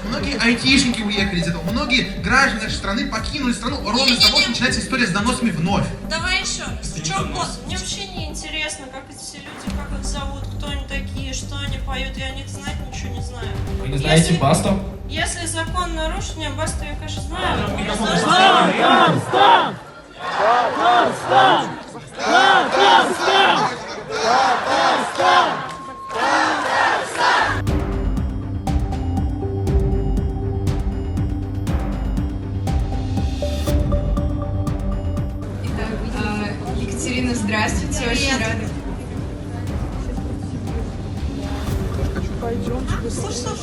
Многие айтишники уехали из этого, многие граждане нашей страны покинули страну ровно с того, что начинается история с доносами вновь. Давай еще раз. В чем босс? Мне вообще не интересно, как эти все люди, как их зовут, кто они такие, что они поют. Я о них знать ничего не знаю. Вы не знаете Басту? Если закон нарушен, я Басту, я, конечно, знаю. Екатерина, здравствуйте, очень рада. Слушай,